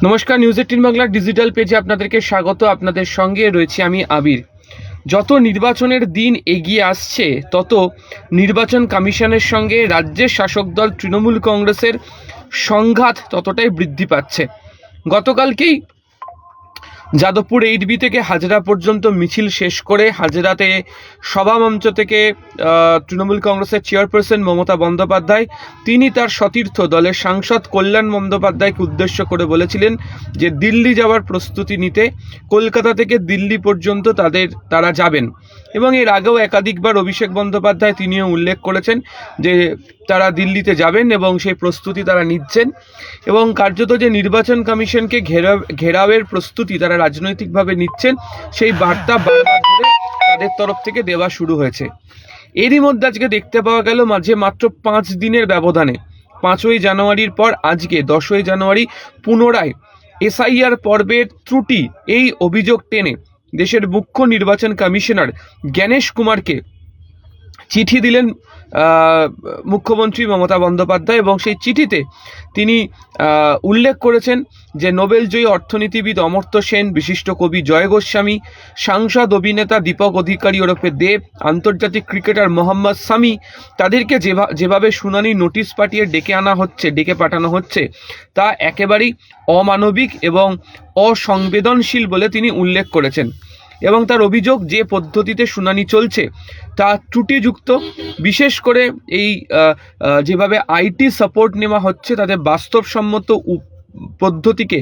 নমস্কার, নিউজ 18 বাংলার ডিজিটাল পেজে আপনাদেরকে স্বাগত। আপনাদের সঙ্গে রয়েছি আমি আবির। যত নির্বাচনের দিন এগিয়ে আসছে তত নির্বাচন কমিশনের সঙ্গে রাজ্যের শাসক দল তৃণমূল কংগ্রেসের সংঘাত ততটাই বৃদ্ধি পাচ্ছে। গতকালকেই যাদবপুর 8B থেকে হাজরা পর্যন্ত মিছিল শেষ করে হাজরাতে সভামঞ্চ থেকে তৃণমূল কংগ্রেসের চেয়ারপারসন মমতা বন্দ্যোপাধ্যায় তিনি তার সতীর্থ দলের সাংসদ কল্যাণ বন্দ্যোপাধ্যায়কে উদ্দেশ্য করে বলেছিলেন যে দিল্লি যাওয়ার প্রস্তুতি নিতে কলকাতা থেকে দিল্লি পর্যন্ত তারা যাবেন। এবং এর আগেও একাধিকবার অভিষেক বন্দ্যোপাধ্যায় তিনিও উল্লেখ করেছেন যে তারা দিল্লিতে যাবেন এবং সেই প্রস্তুতি তারা নিচ্ছেন এবং কার্যত যে নির্বাচন কমিশনকে ঘেরাওয়ের প্রস্তুতি তারা রাজনৈতিকভাবে নিচ্ছেন সেই বার্তা বারবার ধরে তাদের তরফ থেকে দেওয়া শুরু হয়েছে। এরই মধ্যে আজকে দেখতে পাওয়া গেল মাত্র 5 দিনের ব্যবধানে 5ই জানুয়ারির পর আজকে 10ই জানুয়ারি পুনরায় এসআইআর পর্বের ত্রুটি এই অভিযোগ টেনে দেশের মুখ্য নির্বাচন কমিশনার জ্ঞানেশ কুমারকে চিঠি দিলেন মুখ্যমন্ত্রী মমতা বন্দ্যোপাধ্যায় এবং সেই চিঠিতে তিনি উল্লেখ করেছেন যে নোবেলজয়ী অর্থনীতিবিদ অমর্ত্য সেন, বিশিষ্ট কবি জয় গোস্বামী, সাংসদ অভিনেতা দীপক অধিকারী ওরফে দেব, আন্তর্জাতিক ক্রিকেটার মোহাম্মদ সামি তাদেরকে যেভাবে শুনানি নোটিশ পাঠিয়ে ডেকে পাঠানো হচ্ছে তা একেবারেই অমানবিক এবং অসংবেদনশীল বলে তিনি উল্লেখ করেছেন এবং তার অভিযোগ যে পদ্ধতিতে শুনানি চলছে তা ত্রুটিযুক্ত। বিশেষ করে এই যেভাবে আইটি সাপোর্ট নেওয়া হচ্ছে তাদের বাস্তবসম্মত পদ্ধতিকে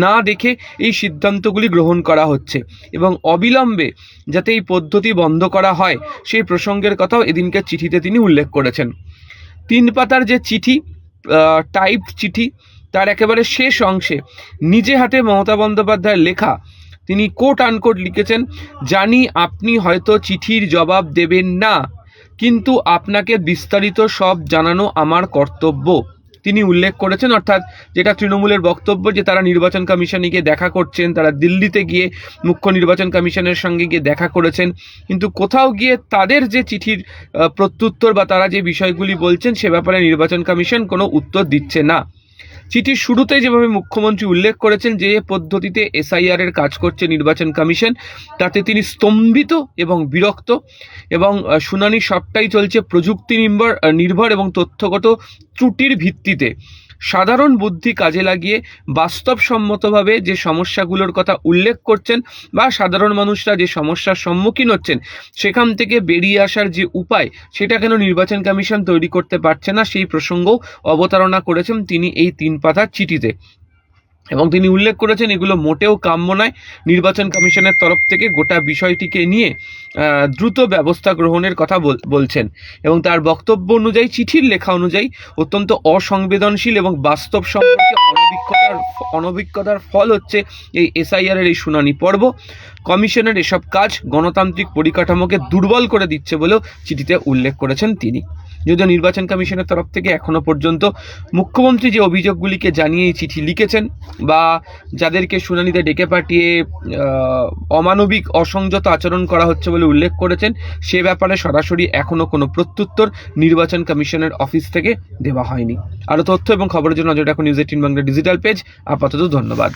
না দেখে এই সিদ্ধান্তগুলি গ্রহণ করা হচ্ছে এবং অবিলম্বে যাতে এই পদ্ধতি বন্ধ করা হয় সেই প্রসঙ্গের কথাও এদিনকে চিঠিতে তিনি উল্লেখ করেছেন। 3 পাতার যে চিঠি, টাইপড চিঠি, তার একেবারে শেষ অংশে নিজে হাতে মমতা বন্দ্যোপাধ্যায়ের লেখা তিনি কোট আনকোট লিখেছেন, জানি আপনি হয়তো চিঠির জবাব দেবেন না, কিন্তু আপনাকে বিস্তারিত সব জানানো আমার কর্তব্য। তিনি উল্লেখ করেছেন, অর্থাৎ যেটা তৃণমূলের বক্তব্য যে তারা নির্বাচন কমিশনে গিয়ে দেখা করছেন, তারা দিল্লিতে গিয়ে মুখ্য নির্বাচন কমিশনের সঙ্গে গিয়ে দেখা করেছেন, কিন্তু কোথাও গিয়ে তাদের যে চিঠির প্রত্যুত্তর বা তারা যে বিষয়গুলি বলছেন সে ব্যাপারে নির্বাচন কমিশন কোনো উত্তর দিচ্ছে না। চিঠির শুরুতেই যেভাবে মুখ্যমন্ত্রী উল্লেখ করেছেন যে পদ্ধতিতে এসআইআর এর কাজ করছে নির্বাচন কমিশন, তাতে তিনি স্তম্ভিত এবং বিরক্ত এবং শুনানি সবটাই চলছে প্রযুক্তি নির্ভর এবং তথ্যগত ত্রুটির ভিত্তিতে। সাধারণ বুদ্ধি কাজে লাগিয়ে বাস্তবসম্মতভাবে যে সমস্যাগুলোর কথা উল্লেখ করছেন বা সাধারণ মানুষরা যে সমস্যার সম্মুখীন হচ্ছেন সেখান থেকে বেরিয়ে আসার যে উপায় সেটা কেন নির্বাচন কমিশন তৈরি করতে পারছে না সেই প্রসঙ্গও অবতারণা করেছেন তিনি এই 3 পাতার চিঠিতে এবং তিনি উল্লেখ করেছেন এগুলো মোটেও কাম্য নয়। নির্বাচন কমিশনের তরফ থেকে গোটা বিষয়টিকে নিয়ে দ্রুত ব্যবস্থা গ্রহণের কথা বলছেন এবং তার বক্তব্য অনুযায়ী চিঠির লেখা অনুযায়ী অত্যন্ত অসংবেদনশীল এবং বাস্তব সম্পর্কে অনভিজ্ঞতার ফল হচ্ছে এই এসআইআর এর এই শুনানি পর্ব। কমিশনের এসব কাজ গণতান্ত্রিক পরিকাঠামোকে দুর্বল করে দিচ্ছে বলেও চিঠিতে উল্লেখ করেছেন তিনি। যদিও নির্বাচন কমিশনের তরফ থেকে এখনো পর্যন্ত মুখ্যমন্ত্রী যে অভিযোগগুলিকে জানিয়ে এই চিঠি লিখেছেন বা যাদেরকে শুনানিতে ডেকে পাঠিয়ে অমানবিক অসংযত আচরণ করা হচ্ছে বলে উল্লেখ করেছেন সে ব্যাপারে সরাসরি এখনো কোনো প্রত্যুত্তর নির্বাচন কমিশনের অফিস থেকে দেওয়া হয়নি। আরও তথ্য এবং খবরের জন্য নজর রাখুন নিউজ 18 বাংলা ডিজিটাল পেজ। আপাতত ধন্যবাদ।